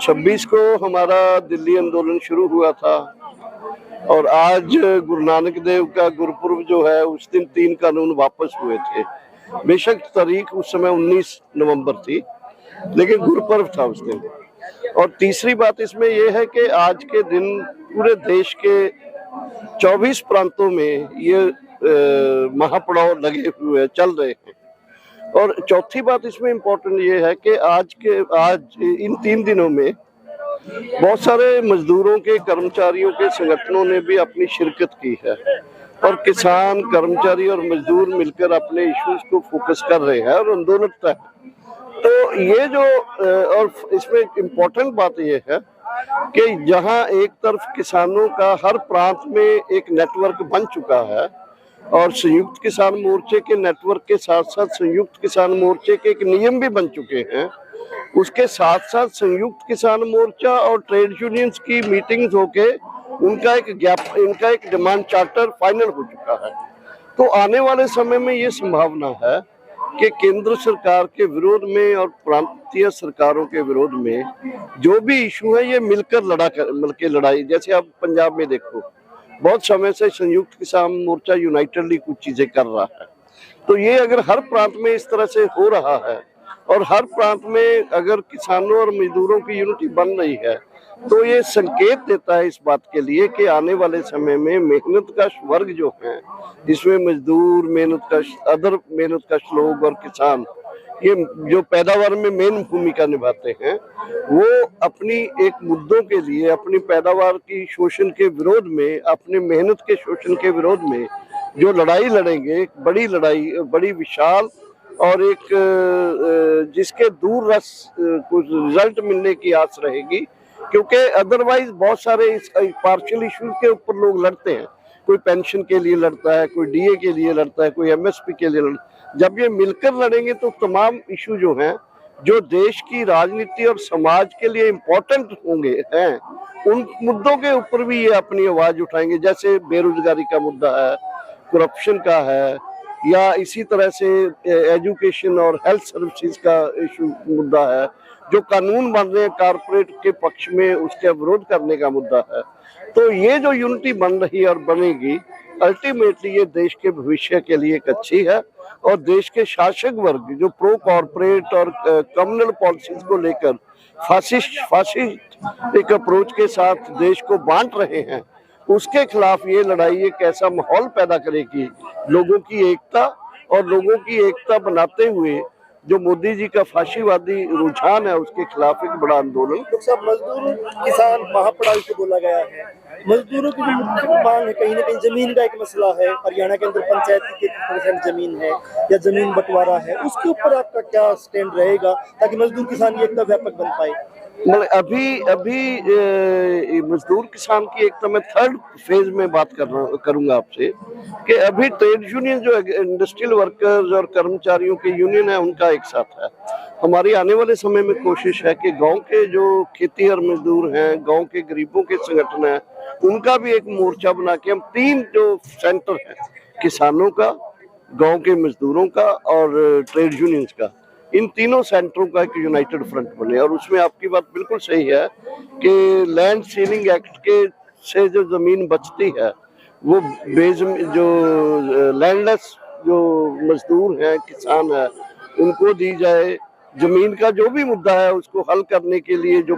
26 को हमारा दिल्ली आंदोलन शुरू हुआ था और आज गुरु नानक देव का गुरुपुर्ब जो है उस दिन 3 कानून वापस हुए थे। बेशक तारीख उस समय 19 नवंबर थी, लेकिन गुरुपर्व था उस दिन। और तीसरी बात इसमें यह है कि आज के दिन पूरे देश के 24 प्रांतों में ये महापड़ाव लगे हुए चल रहे हैं। और चौथी बात इसमें इम्पोर्टेंट ये है कि आज इन 3 दिनों में बहुत सारे मजदूरों के, कर्मचारियों के संगठनों ने भी अपनी शिरकत की है और किसान, कर्मचारी और मजदूर मिलकर अपने इश्यूज को फोकस कर रहे हैं और आंदोलन तय। तो ये जो और इसमें इम्पोर्टेंट बात ये है कि जहां एक तरफ किसानों का हर प्रांत में एक नेटवर्क बन चुका है और संयुक्त किसान मोर्चे के नेटवर्क के साथ साथ संयुक्त किसान मोर्चे के एक नियम भी बन चुके हैं, उसके साथ साथ संयुक्त किसान मोर्चा और ट्रेड यूनियंस की मीटिंग्स होके इनका एक डिमांड चार्टर फाइनल हो चुका है। तो आने वाले समय में ये संभावना है कि केंद्र सरकार के विरोध में और प्रांतीय सरकारों के विरोध में जो भी इशू है ये मिलकर लड़ाई, जैसे अब पंजाब में देखो बहुत समय से संयुक्त किसान मोर्चा यूनाइटेडली कुछ चीजें कर रहा है। तो ये अगर हर प्रांत में इस तरह से हो रहा है और हर प्रांत में अगर किसानों और मजदूरों की यूनिटी बन रही है तो ये संकेत देता है इस बात के लिए कि आने वाले समय में मेहनत का वर्ग जो है, जिसमें मजदूर, मेहनत का लोग और किसान, ये जो पैदावार में मेन भूमिका निभाते हैं, वो अपनी एक मुद्दों के लिए, अपनी पैदावार की शोषण के विरोध में, अपने मेहनत के शोषण के विरोध में जो लड़ाई लड़ेंगे, एक बड़ी लड़ाई, बड़ी विशाल और एक जिसके दूर रस कुछ रिजल्ट मिलने की आस रहेगी, क्योंकि अदरवाइज बहुत सारे इस पार्शियल इश्यूज के ऊपर लोग लड़ते हैं। कोई पेंशन के लिए लड़ता है, कोई डीए के लिए लड़ता है, कोई एमएसपी के लिए लड़ता है। जब ये मिलकर लड़ेंगे तो तमाम इशू जो हैं, जो देश की राजनीति और समाज के लिए इम्पोर्टेंट होंगे हैं, उन मुद्दों के ऊपर भी ये अपनी आवाज उठाएंगे। जैसे बेरोजगारी का मुद्दा है, करप्शन का है, या इसी तरह से एजुकेशन और हेल्थ सर्विसेज का इशू मुद्दा है, जो कानून बन रहे हैं कारपोरेट के पक्ष में उसका विरोध करने का मुद्दा है। तो ये जो यूनिटी बन रही है और बनेगी, अल्टीमेटली ये देश के भविष्य के लिए एक अच्छी है। और देश के शासक वर्ग जो प्रो कॉर्पोरेट और कम्युनल पॉलिसीज को लेकर फासिस्ट एक अप्रोच के साथ देश को बांट रहे हैं, उसके खिलाफ ये लड़ाई एक ऐसा माहौल पैदा करेगी, लोगों की एकता, और लोगों की एकता बनाते हुए जो मोदी जी का फाशीवादी रुझान है उसके खिलाफ एक बड़ा आंदोलन। मजदूर किसान महापड़ाव से बोला गया है, मजदूरों की जो मुख्य मांग है, कहीं ना कहीं जमीन का एक मसला है, हरियाणा के अंदर पंचायत की 30% जमीन है या जमीन बंटवारा है, उसके ऊपर आपका क्या स्टैंड रहेगा ताकि मजदूर किसान की एकता व्यापक बन पाए? मतलब अभी मजदूर किसान की एकता में थर्ड फेज में बात करूंगा आपसे कि अभी ट्रेड यूनियन जो इंडस्ट्रियल वर्कर्स और कर्मचारियों के यूनियन है उनका एक साथ है। हमारी आने वाले समय में कोशिश है कि गांव के जो खेती और मजदूर हैं, गांव के गरीबों के संगठन हैं, उनका भी एक मोर्चा बना के हम 3 जो सेंटर हैं, किसानों का, गांव के मजदूरों का और ट्रेड यूनियंस का, इन तीनों सेंटरों का एक यूनाइटेड फ्रंट बने। और उसमें आपकी बात बिल्कुल सही है कि लैंड सीलिंग एक्ट के से जो जमीन बचती है वो जो लैंडलेस जो मजदूर हैं, किसान है, उनको दी जाए। जमीन का जो भी मुद्दा है उसको हल करने के लिए जो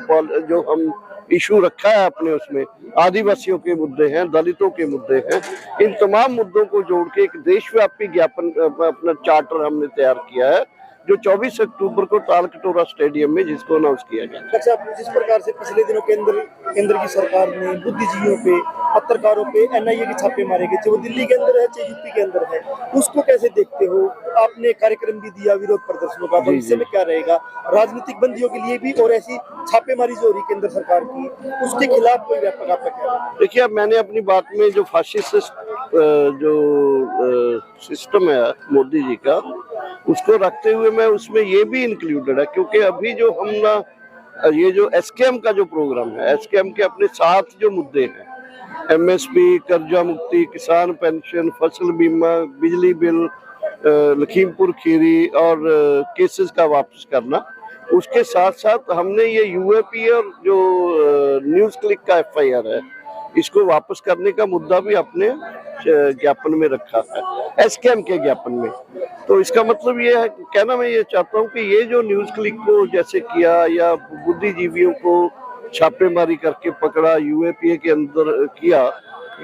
हम इशू रखा है अपने, उसमें आदिवासियों के मुद्दे हैं, दलितों के मुद्दे हैं, इन तमाम मुद्दों को जोड़ के एक देशव्यापी ज्ञापन अपना चार्टर हमने तैयार किया है, जो 24 अक्टूबर को तालकटोरा स्टेडियम में जिसको अनाउंस किया गया। अच्छा, जिस प्रकार से पिछले दिनों केंद्र की सरकार ने बुद्धिजीवियों पे, पत्रकारों पे एनआईए के छापे मारे गए, चाहे वो दिल्ली के अंदर है चाहे यूपी के अंदर है, उसको कैसे देखते हो? आपने कार्यक्रम भी दिया विरोध प्रदर्शनों का, भविष्य में क्या रहेगा राजनीतिक बंदियों के लिए भी, और ऐसी छापेमारी जो हो रही केंद्र सरकार की, उसके खिलाफ कोई व्यापक आपका क्या? देखिए, अब मैंने अपनी बात में जो फासिस्ट जो सिस्टम है मोदी जी का, उसको रखते हुए मैं उसमें ये भी इंक्लूडेड है, क्योंकि अभी जो हम ना ये जो एसकेएम का जो प्रोग्राम है, एसकेएम के अपने 7 जो मुद्दे हैं, एमएसपी, कर्जा मुक्ति, किसान पेंशन, फसल बीमा, बिजली बिल, लखीमपुर खीरी और केसेस का वापस करना, उसके साथ साथ हमने ये यूएपी और जो न्यूज क्लिक का एफआईआर है, इसको वापस करने का मुद्दा भी अपने ज्ञापन में रखा है, एसकेएम के ज्ञापन में। तो इसका मतलब ये है, कहना मैं ये चाहता हूँ कि ये जो न्यूज क्लिक को जैसे किया या बुद्धिजीवियों को छापेमारी करके पकड़ा, यूएपीए के अंदर किया,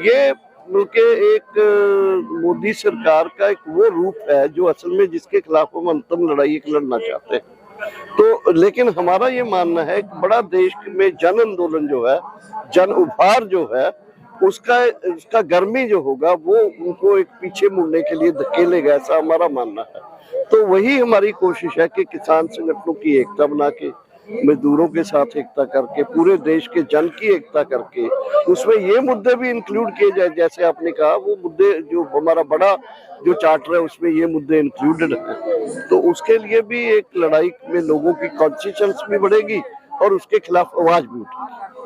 ये बल्कि एक मोदी सरकार का एक वो रूप है जो असल में जिसके खिलाफ हम अंतिम लड़ाई एक लड़ना चाहते हैं। तो लेकिन हमारा ये मानना है कि बड़ा देश में जन आंदोलन जो है, जन उभार जो है, उसका गर्मी जो होगा वो उनको एक पीछे मुड़ने के लिए धकेलेगा, ऐसा हमारा मानना है। तो वही हमारी कोशिश है कि किसान संगठनों की एकता बना के, मजदूरों के साथ एकता करके, पूरे देश के जन की एकता करके, उसमें ये मुद्दे भी इंक्लूड किए जाए, जैसे आपने कहा वो मुद्दे जो हमारा बड़ा जो चार्टर है उसमें ये मुद्दे इंक्लूडेड हैं। तो उसके लिए भी एक लड़ाई में लोगों की कॉन्शियस भी बढ़ेगी और उसके खिलाफ आवाज भी उठेगी।